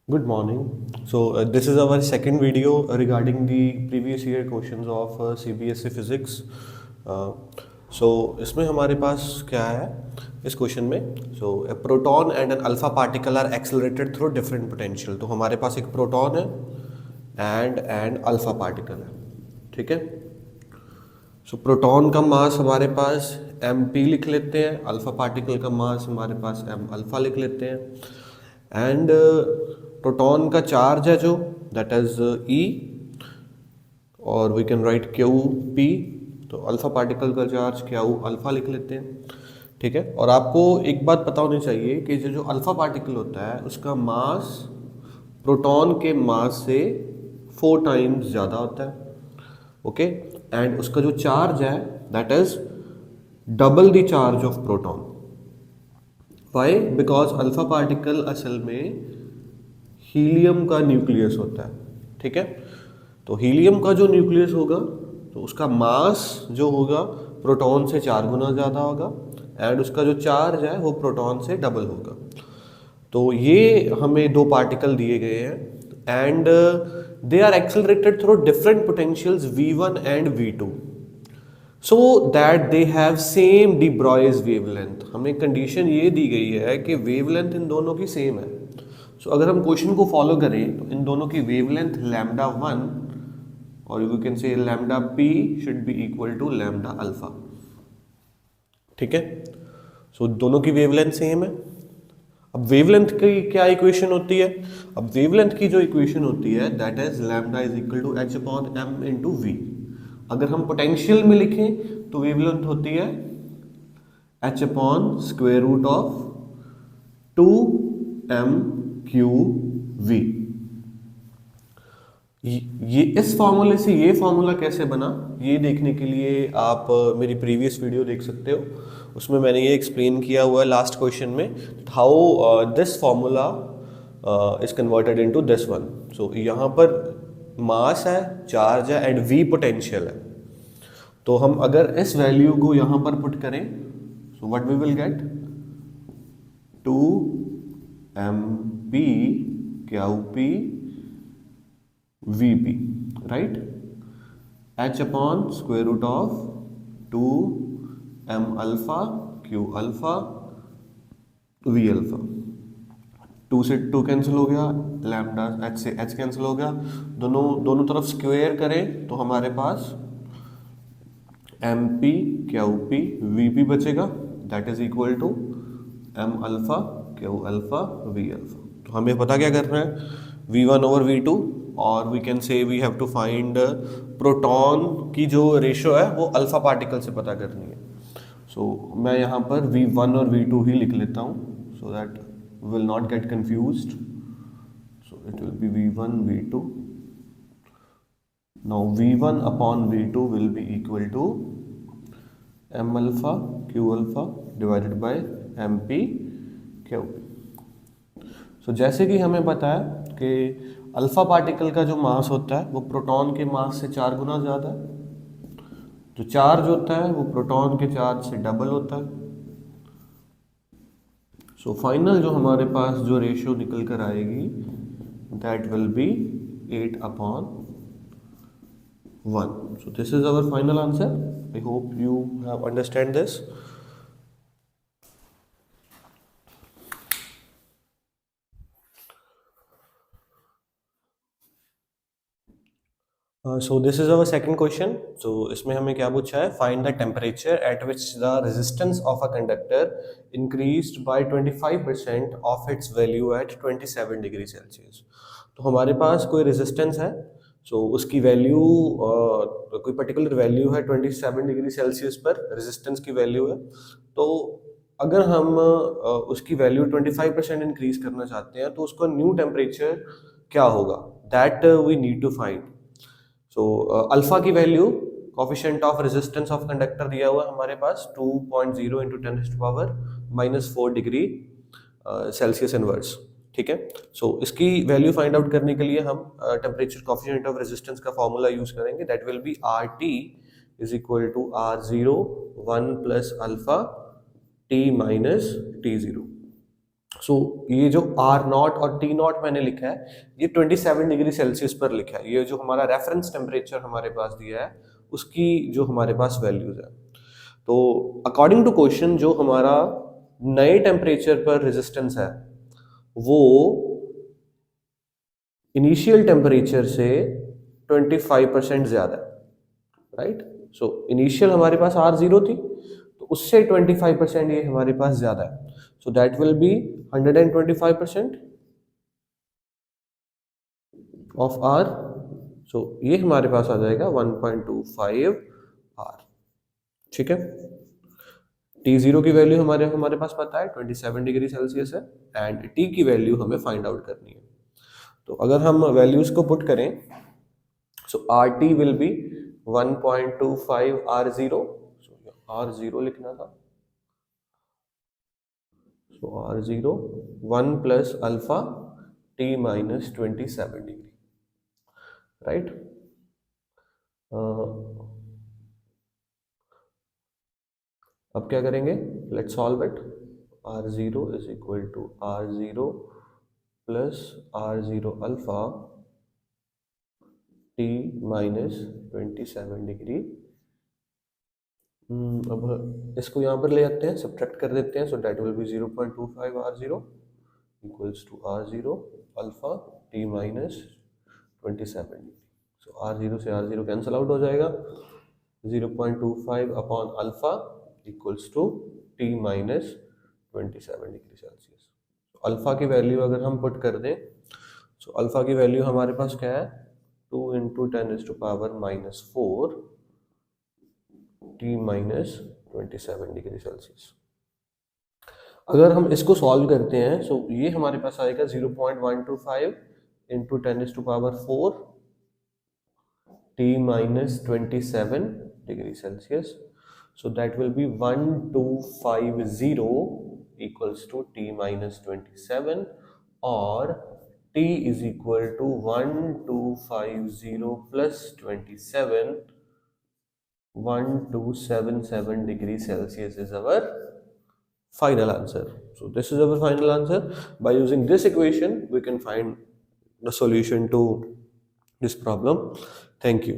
Good morning. This is our second video regarding the previous year questions of CBSE Physics. Uh, इसमें हमारे पास क्या है इस question में? A proton and an alpha particle are accelerated through different potential. तो हमारे पास एक proton है एंड एन अल्फा पार्टिकल है, ठीक है। प्रोटॉन का मास हमारे पास mp लिख लेते हैं, अल्फा पार्टिकल का मास हमारे पास m अल्फा लिख लेते हैं एंड प्रोटॉन का चार्ज है जो दैट इज e और we can write Q P. तो अल्फा पार्टिकल का चार्ज क्यू अल्फा लिख लेते हैं, ठीक है। और आपको एक बात पता होनी चाहिए कि जो अल्फा पार्टिकल होता है उसका मास प्रोटॉन के मास से 4 टाइम्स ज़्यादा होता है, ओके। एंड उसका जो चार्ज है that is double the charge of proton. Why? Because alpha particle असल में हीलियम का न्यूक्लियस होता है, ठीक है। तो हीलियम का जो न्यूक्लियस होगा तो उसका मास जो होगा प्रोटॉन से 4 गुना ज़्यादा होगा एंड उसका जो चार्ज है वो प्रोटॉन से डबल होगा। तो ये हमें दो पार्टिकल दिए गए हैं and they are accelerated through different potentials V1 and V2 so that they have same de Broglie wavelength. हमें कंडीशन ये दी गई है कि वेवलेंथ इन दोनों की सेम है। अगर हम क्वेश्चन को फॉलो करें तो इन दोनों की वेवलेंथ लैम्डा 1 और you can say lambda p should be equal to lambda alpha, ठीक है। दोनों की वेवलेंथ सेम है। अब वेवलेंथ की क्या इक्वेशन होती है? अब वेवलेंथ की जो इक्वेशन होती है that is lambda is equal to h upon m into V. अगर हम पोटेंशियल में लिखें तो वेवलेंथ होती है h upon square root of 2m Q V. ये इस फॉर्मूले से ये फॉर्मूला कैसे बना ये देखने के लिए आप मेरी प्रीवियस वीडियो देख सकते हो। उसमें मैंने ये एक्सप्लेन किया हुआ है लास्ट क्वेश्चन में how this formula is converted into this one. यहाँ पर मास है, चार्ज है एंड वी पोटेंशियल है। तो हम अगर इस वैल्यू को यहाँ पर पुट करें so what we will get 2mp qp vp, right. h upon square root of 2m alpha q alpha v alpha. 2 से 2 कैंसिल हो गया, लैम्डा h से h कैंसिल हो गया, दोनों तरफ स्क्वायर करें तो हमारे पास mp qp vp बचेगा that is equal to m alpha q alpha v alpha. तो हमें पता क्या करना है v1 ओवर v2 और we can say we have to find proton की जो रेशो है वो अल्फा पार्टिकल से पता करनी है। मैं यहाँ पर v1 और v2 ही लिख लेता हूँ so that will not get confused. It will be v1 v2। Now v1 upon v2 will be equal to m alpha q alpha divided by mp qp। जैसे कि हमें पता है कि अल्फा पार्टिकल का जो मास होता है वो प्रोटॉन के मास से 4 गुना ज़्यादा है। जो चार्ज होता है वो प्रोटॉन के चार्ज से डबल होता है। फाइनल जो हमारे पास जो रेशियो निकल कर आएगी that will be 8 upon 1। This is our final answer. I hope you have understand this. This is our second question. इसमें हमें क्या पूछा है? Find the temperature at which the resistance of a conductor increased by 25% of its value at 27 degree Celsius. तो हमारे पास कोई resistance है, उसकी वैल्यू कोई पर्टिकुलर वैल्यू है 27 डिग्री सेल्सियस पर रेजिस्टेंस की वैल्यू है। तो अगर हम उसकी वैल्यू 25% इंक्रीज करना चाहते हैं तो उसका न्यू टेम्परेचर क्या होगा that we need to find. Alpha की value coefficient of resistance of conductor दिया हुआ है हमारे पास 2.0 इंटू 10⁻⁻4 डिग्री सेल्सियस इनवर्स, ठीक है। इसकी वैल्यू फाइंड आउट करने के लिए हम टेम्परेचर कोफिशिएंट ऑफ रेजिस्टेंस का फॉर्मूला यूज करेंगे that will be RT is equal to R0 1 plus alpha T minus T0। So ये जो आर नॉट और टी नॉट मैंने लिखा है ये 27 डिग्री सेल्सियस पर लिखा है। ये जो हमारा रेफरेंस टेम्परेचर हमारे पास दिया है उसकी जो हमारे पास वैल्यूज है। तो अकॉर्डिंग टू क्वेश्चन जो हमारा नए टेम्परेचर पर रेजिस्टेंस है वो इनिशियल टेम्परेचर से 25% ज्यादा है, राइट। सो इनिशियल हमारे पास R0 थी तो उससे 25% ये हमारे पास ज्यादा है। सो that will B 125% of R। सो ये हमारे पास आ जाएगा 1.25 R। ठीक है। T0 की वैल्यू हमारे हमारे पास पता है 27 डिग्री सेल्सियस है एंड T की वैल्यू हमें फाइंड आउट करनी है। तो अगर हम वैल्यूज को पुट करें सो RT will be 1.25 R0। R0 लिखना था। So R0 1 plus alpha T minus 27 degree, right? अब क्या करेंगे? Let's solve it. R0 is equal to R0 plus R0 alpha T minus 27 degree. अब इसको यहाँ पर ले आते हैं, सब्ट्रैक्ट कर देते हैं। So that will be 0.25 R0 equals to R0 alpha T minus 27 degree. So R0 से R0 कैंसिल आउट हो जाएगा। 0.25 upon alpha equals to T minus 27 degree Celsius. Alpha की वैल्यू अगर हम पुट कर दें सो अल्फा की वैल्यू हमारे पास क्या है 2 into 10⁻⁻⁴ T minus 27 degree Celsius. अगर हम इसको सॉल्व करते हैं सो ये हमारे पास आएगा 0.125 into 10⁻⁴ T minus 27 degree Celsius. So that will be 1250 equals to T minus 27 और T is equal to 1250 plus 27 1277 degree Celsius is our final answer. So this is our final answer. By using this equation, we can find the solution to this problem. Thank you.